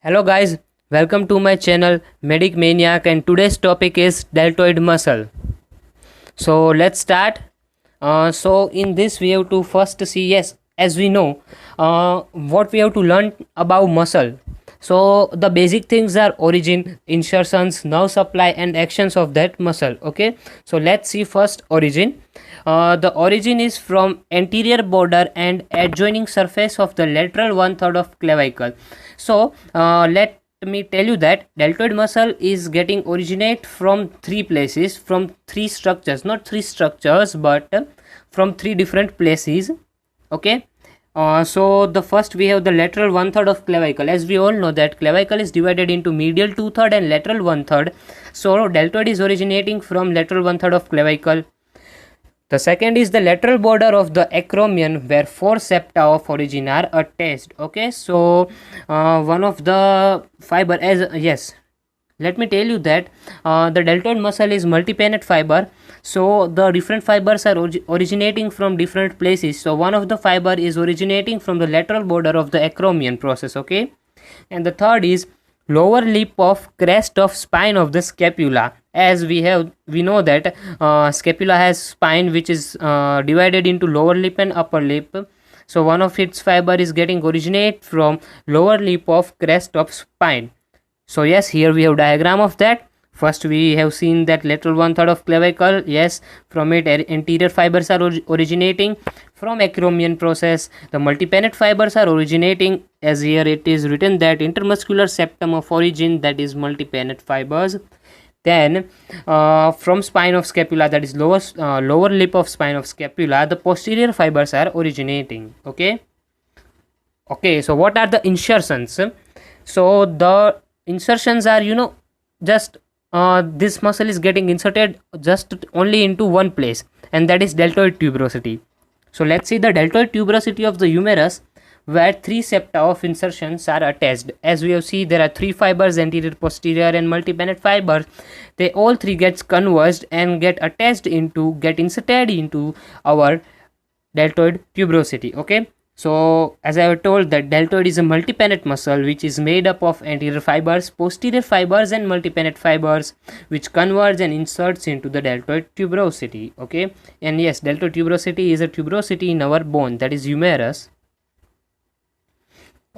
Hello guys, welcome to my channel Medic Maniac, and today's topic is deltoid muscle. So let's start. So in this we have to first see, yes, as we know, what we have to learn about muscle. So the basic things are origin, insertions, nerve supply and actions of that muscle. Okay, so let's see first origin. The origin is from anterior border and adjoining surface of the lateral one third of clavicle. So let me tell you that deltoid muscle is getting originate from three places, from three structures, not three structures but from three different places. Okay, so the first we have the lateral one third of clavicle. As we all know that clavicle is divided into medial two third and lateral one third. So deltoid is originating from lateral one third of clavicle. The second is the lateral border of the acromion, where four septa of origin are attached. Okay, so one of the fiber, as yes, let me tell you that the deltoid muscle is multipennate fiber. So the different fibers are originating from different places. So one of the fiber is originating from the lateral border of the acromion process. Okay, and the third is lower lip of crest of spine of the scapula. As we know that scapula has spine which is divided into lower lip and upper lip. So one of its fiber is getting originate from lower lip of crest of spine. So yes, here we have diagram of that. First we have seen that lateral one third of clavicle. Yes, from it anterior fibers are originating. From acromion process the multipennate fibers are originating, as here it is written that intermuscular septum of origin, that is multipennate fibers. Then from spine of scapula, that is lower lip of spine of scapula, the posterior fibers are originating. Okay, so what are the insertions? So the insertions are, just this muscle is getting inserted just only into one place, and that is deltoid tuberosity. So let's see the deltoid tuberosity of the humerus, where three septa of insertions are attached. As we have seen, there are three fibers, anterior, posterior and multipennate fibers. They all three gets converged and get inserted into our deltoid tuberosity. Okay, so as I have told that deltoid is a multipennate muscle which is made up of anterior fibers, posterior fibers and multipennate fibers, which converge and inserts into the deltoid tuberosity. Okay, and yes, deltoid tuberosity is a tuberosity in our bone, that is humerus.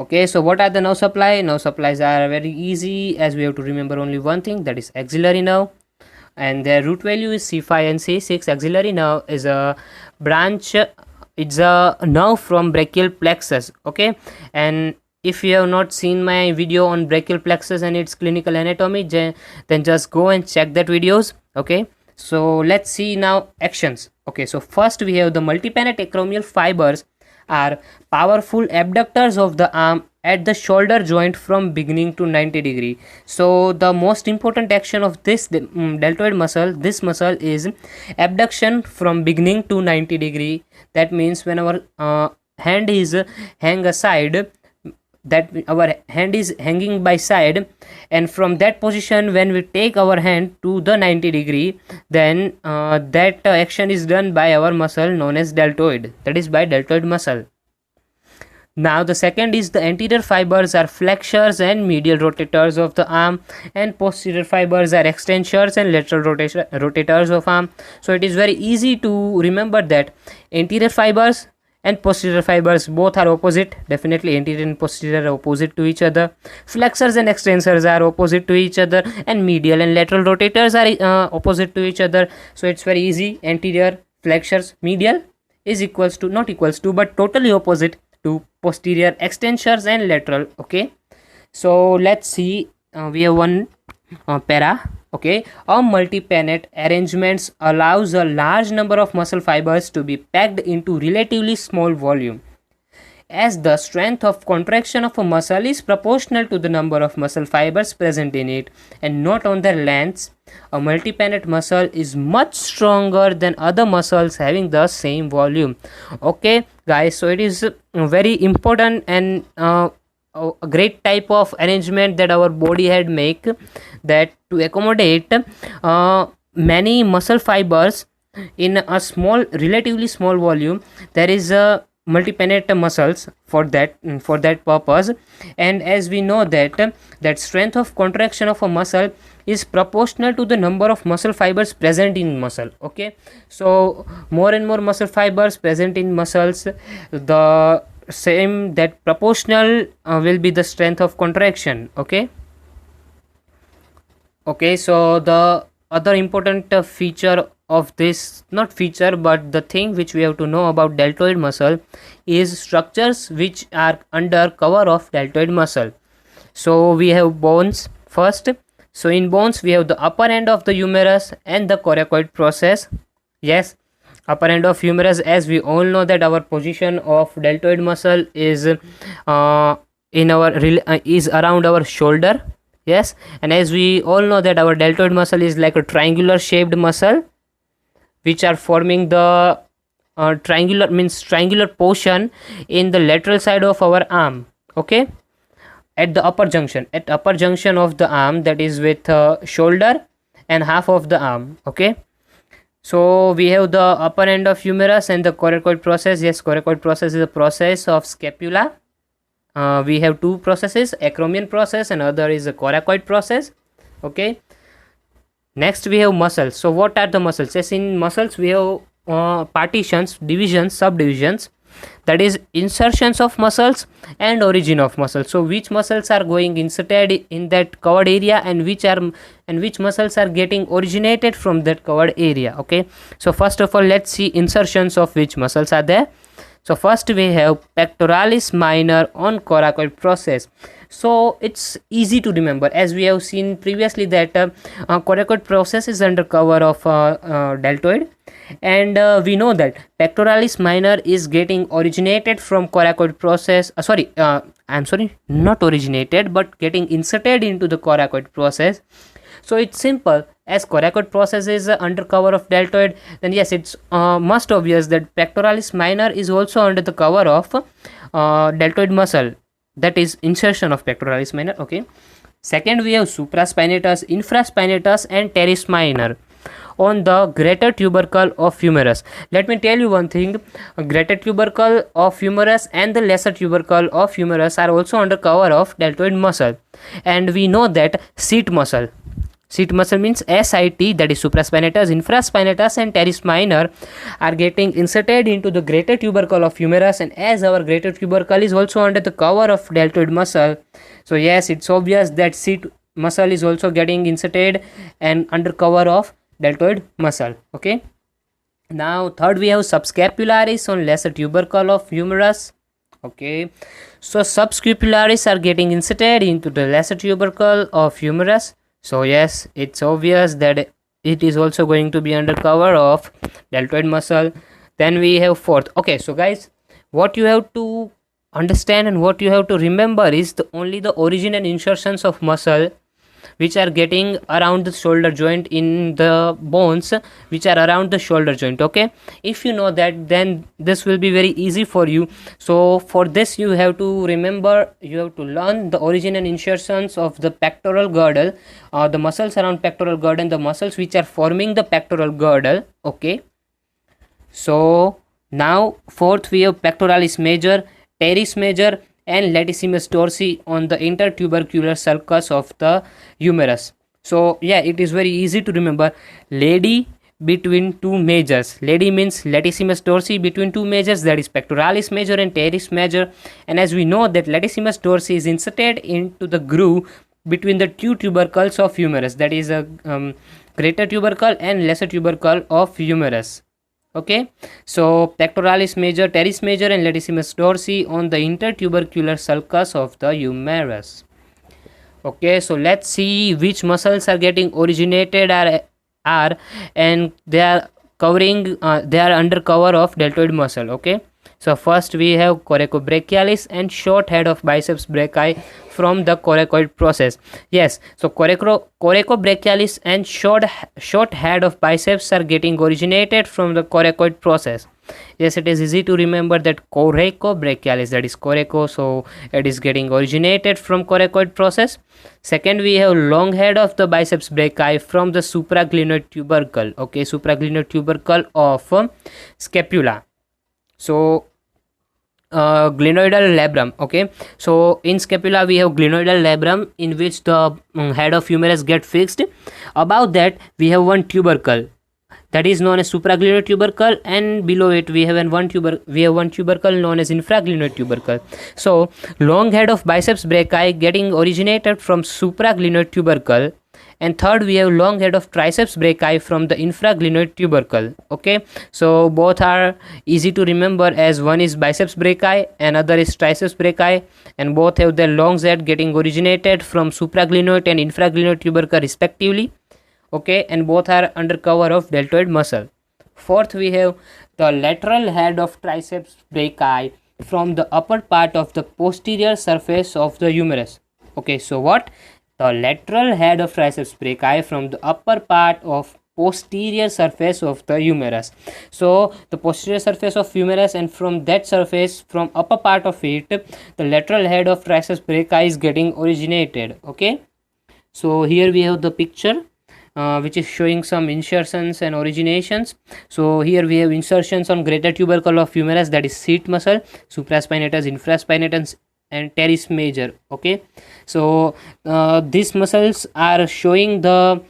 Okay, so what are the nerve supply? Nerve supplies are very easy, as we have to remember only one thing, that is axillary nerve, and their root value is C5 and C6. Axillary nerve is a branch, it's a nerve from brachial plexus. Okay, and if you have not seen my video on brachial plexus and its clinical anatomy, then just go and check that videos. Okay, so let's see now actions. Okay, so first we have the multipennate acromial fibers are powerful abductors of the arm at the shoulder joint from beginning to 90 degree. So the most important action of this deltoid muscle, this muscle, is abduction from beginning to 90 degree. That means when our hand is hang aside, that our hand is hanging by side, and from that position when we take our hand to the 90 degree, then that action is done by our muscle known as deltoid, that is by deltoid muscle. Now the second is the anterior fibers are flexors and medial rotators of the arm, and posterior fibers are extensors and lateral rotators of arm. So it is very easy to remember that anterior fibers and posterior fibers both are opposite. Definitely anterior and posterior are opposite to each other. Flexors and extensors are opposite to each other, and medial and lateral rotators are opposite to each other. So it's very easy. Anterior flexors medial is equals to, not equals to, but totally opposite to posterior extensors and lateral. Okay, so let's see, we have one para. Okay, a multipennate arrangements allows a large number of muscle fibers to be packed into relatively small volume. As the strength of contraction of a muscle is proportional to the number of muscle fibers present in it and not on their lengths, a multipennate muscle is much stronger than other muscles having the same volume. Okay guys, so it is very important and a great type of arrangement that our body had make, that to accommodate many muscle fibers in a small, relatively small volume, there is a multipennate muscles for that purpose. And as we know that strength of contraction of a muscle is proportional to the number of muscle fibers present in muscle. Okay, so more and more muscle fibers present in muscles, the same that proportional will be the strength of contraction. Okay, so the other important feature of this, not feature but the thing which we have to know about deltoid muscle, is structures which are under cover of deltoid muscle. So we have bones first. So in bones we have the upper end of the humerus and the coracoid process. Yes, upper end of humerus, as we all know that our position of deltoid muscle is is around our shoulder. Yes, and as we all know that our deltoid muscle is like a triangular shaped muscle which are forming the triangular portion in the lateral side of our arm. Okay, at the upper junction of the arm, that is with shoulder and half of the arm. Okay, so we have the upper end of humerus and the coracoid process. Yes, coracoid process is a process of scapula. We have two processes, acromion process and other is a coracoid process. Okay, next we have muscles. So what are the muscles? Yes, in muscles we have partitions, divisions, subdivisions, that is insertions of muscles and origin of muscles. So which muscles are going inserted in that covered area and which muscles are getting originated from that covered area. Okay, so first of all let's see insertions of which muscles are there. So first we have pectoralis minor on coracoid process. So it's easy to remember, as we have seen previously that coracoid process is under cover of deltoid, and we know that pectoralis minor is getting originated from coracoid process. Not originated but getting inserted into the coracoid process. So it's simple, as coracoid process is under cover of deltoid, then yes, it's must obvious that pectoralis minor is also under the cover of deltoid muscle, that is insertion of pectoralis minor. Okay, second we have supraspinatus, infraspinatus and teres minor on the greater tubercle of humerus. Let me tell you one thing, greater tubercle of humerus and the lesser tubercle of humerus are also under cover of deltoid muscle. And we know that seat muscle means SIT, that is supraspinatus, infraspinatus and teres minor are getting inserted into the greater tubercle of humerus, and as our greater tubercle is also under the cover of deltoid muscle, so yes, it's obvious that seat muscle is also getting inserted and under cover of deltoid muscle. Okay, now third we have subscapularis on lesser tubercle of humerus. Okay, so subscapularis are getting inserted into the lesser tubercle of humerus. So yes, it's obvious that it is also going to be under cover of deltoid muscle. Then we have fourth. Okay, so guys, what you have to understand and what you have to remember is only the origin and insertions of muscle which are getting around the shoulder joint in the bones which are around the shoulder joint. Okay, if you know that, then this will be very easy for you. So for this you have to remember, you have to learn the origin and insertions of the pectoral girdle, the muscles around pectoral girdle and the muscles which are forming the pectoral girdle. Okay, so now fourth we have pectoralis major, teres major and latissimus dorsi on the intertubercular sulcus of the humerus. So yeah, it is very easy to remember. Lady between two majors. Lady means latissimus dorsi between two majors, that is pectoralis major and teres major. And as we know that latissimus dorsi is inserted into the groove between the two tubercles of humerus, that is a greater tubercle and lesser tubercle of humerus. Okay, so pectoralis major, teres major and latissimus dorsi on the intertubercular sulcus of the humerus. Okay, so let's see which muscles are getting originated are and they are covering they are under cover of deltoid muscle. Okay, so first we have coracobrachialis and short head of biceps brachii from the coracoid process. Yes, so coracobrachialis and short head of biceps are getting originated from the coracoid process. Yes, it is easy to remember that coracobrachialis, that is coraco, so it is getting originated from coracoid process. Second we have long head of the biceps brachii from the supraglenoid tubercle. Okay, supraglenoid tubercle of scapula. So glenoidal labrum. Okay, so in scapula we have glenoidal labrum, in which the head of humerus get fixed. Above that we have one tubercle, that is known as supraglenoid tubercle, and below it we have one tubercle known as infraglenoid tubercle. So long head of biceps brachii getting originated from supraglenoid tubercle, and third we have long head of triceps brachii from the infraglenoid tubercle. Okay, so both are easy to remember, as one is biceps brachii and other is triceps brachii, and both have their long head getting originated from supraglenoid and infraglenoid tubercle respectively. Okay, and both are under cover of deltoid muscle. Fourth we have the lateral head of triceps brachii from the upper part of the posterior surface of the humerus. Okay, so what? The lateral head of triceps brachii from the upper part of posterior surface of the humerus. So the posterior surface of humerus, and from that surface, from upper part of it, the lateral head of triceps brachii is getting originated. Okay, so here we have the picture which is showing some insertions and originations. So here we have insertions on greater tubercle of humerus, that is seat muscle, supraspinatus, infraspinatus, and teres major. Okay, so these muscles are showing the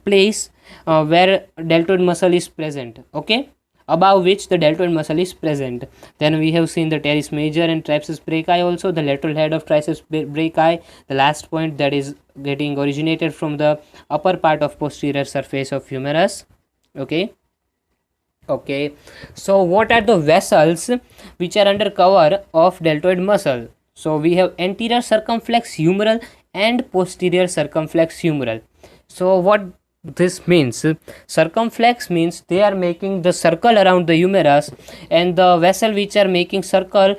place where deltoid muscle is present. Okay, above which the deltoid muscle is present. Then we have seen the teres major and triceps brachii, also the lateral head of triceps brachii, the last point, that is getting originated from the upper part of posterior surface of humerus. Okay, so what are the vessels which are under cover of deltoid muscle? So we have anterior circumflex humeral and posterior circumflex humeral. So what this means? Circumflex means they are making the circle around the humerus, and the vessel which are making semicircle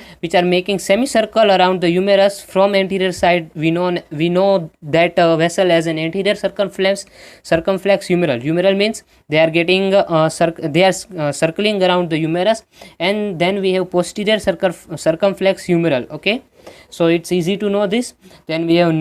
around the humerus from anterior side, we know that vessel as an anterior circumflex humeral. Humeral means they are getting circling around the humerus, and then we have posterior circumflex humeral. Okay, so it's easy to know this. Then we have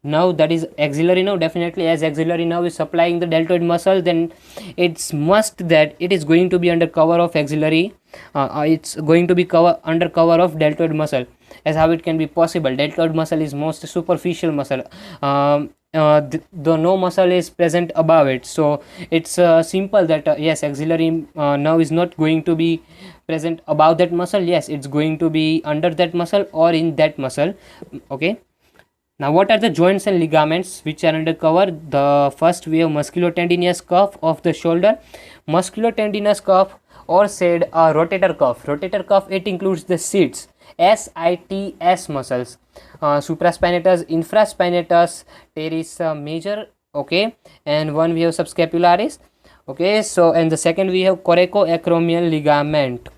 now that is axillary nerve. Definitely, as axillary nerve is supplying the deltoid muscle, then it's must that it is going to be under cover of axillary, it's going to be under cover of deltoid muscle. As how it can be possible? Deltoid muscle is most superficial muscle. The no muscle is present above it, so it's simple that yes, axillary nerve is not going to be present above that muscle. Yes, it's going to be under that muscle or in that muscle. Okay, now what are the joints and ligaments which are under cover? The first we have musculotendinous cuff of the shoulder. Musculotendinous cuff, or said rotator cuff. Rotator cuff, it includes the SITS, SITS muscles, supraspinatus, infraspinatus, teres major. Okay, and one we have subscapularis. Okay, so and the second we have coracoacromial ligament.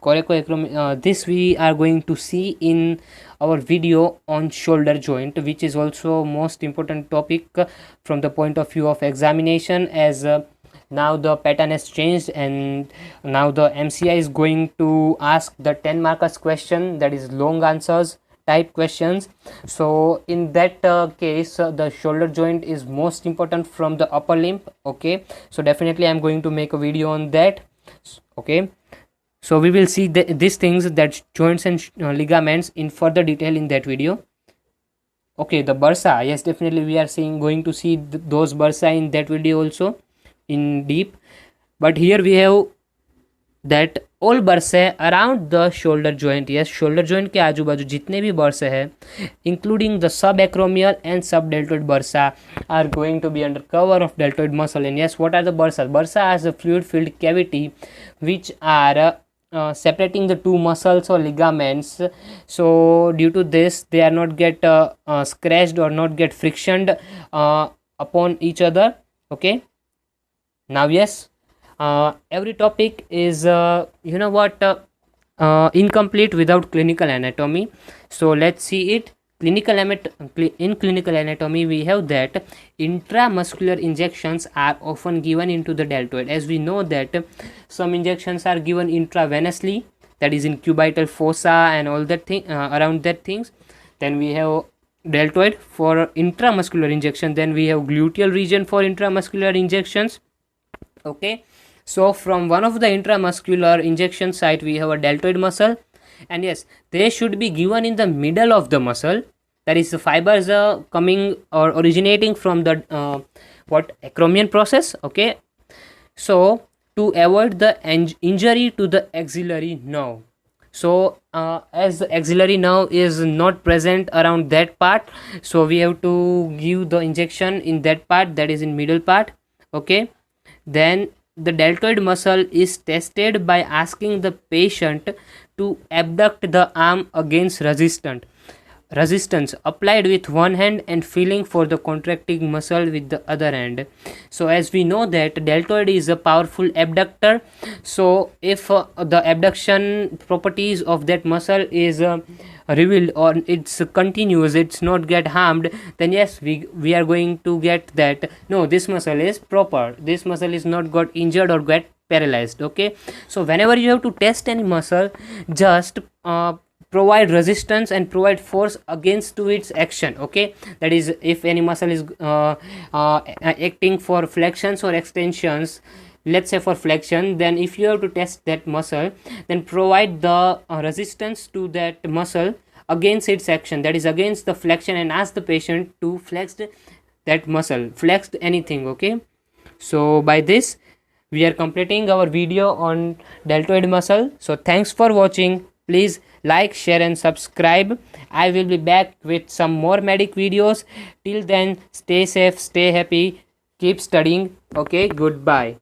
This we are going to see in our video on shoulder joint, which is also most important topic from the point of view of examination, as now the pattern has changed, and now the MCI is going to ask the 10 markers question, that is long answers type questions. So in that case, the shoulder joint is most important from the upper limb. Okay, so definitely I'm going to make a video on that. Okay, so we will see these things, that joints and ligaments, in further detail in that video. Okay, the bursa, yes, definitely we are going to see those bursa in that video also in deep. But here we have that all bursae around the shoulder joint. Yes, shoulder joint के आजू बाजू जितने भी bursae है, including the subacromial and subdeltoid bursa, are going to be under cover of deltoid muscle. And yes, what are the bursa? Bursa is a fluid filled cavity which are separating the two muscles or ligaments. So due to this, they are not get scratched or not get frictioned upon each other. Okay, now yes, every topic is incomplete without clinical anatomy. So let's see it. In clinical anatomy, we have that intramuscular injections are often given into the deltoid. As we know that some injections are given intravenously, that is in cubital fossa and all that thing around that things. Then we have deltoid for intramuscular injection. Then we have gluteal region for intramuscular injections. Okay, so from one of the intramuscular injection site, we have a deltoid muscle, and yes, they should be given in the middle of the muscle. That is, the fibers are coming or originating from the what acromion process. Okay, so to avoid the injury to the axillary nerve. So as the axillary nerve is not present around that part, so we have to give the injection in that part, that is in middle part. Okay, then the deltoid muscle is tested by asking the patient to abduct the arm against resistance applied with one hand and feeling for the contracting muscle with the other hand. So as we know that deltoid is a powerful abductor, so if the abduction properties of that muscle is revealed or it's continuous, it's not get harmed, then yes, we are going to get that no, this muscle is proper, this muscle is not got injured or get paralyzed. Okay, so whenever you have to test any muscle, just provide resistance and provide force against to its action. Okay, that is, if any muscle is acting for flexions or extensions, let's say for flexion, then if you have to test that muscle, then provide the resistance to that muscle against its action, that is against the flexion, and ask the patient to flex that muscle, flex anything. Okay, so by this we are completing our video on deltoid muscle. So thanks for watching. Please like, share and subscribe. I will be back with some more medic videos. Till then, stay safe, stay happy, keep studying. Okay, goodbye.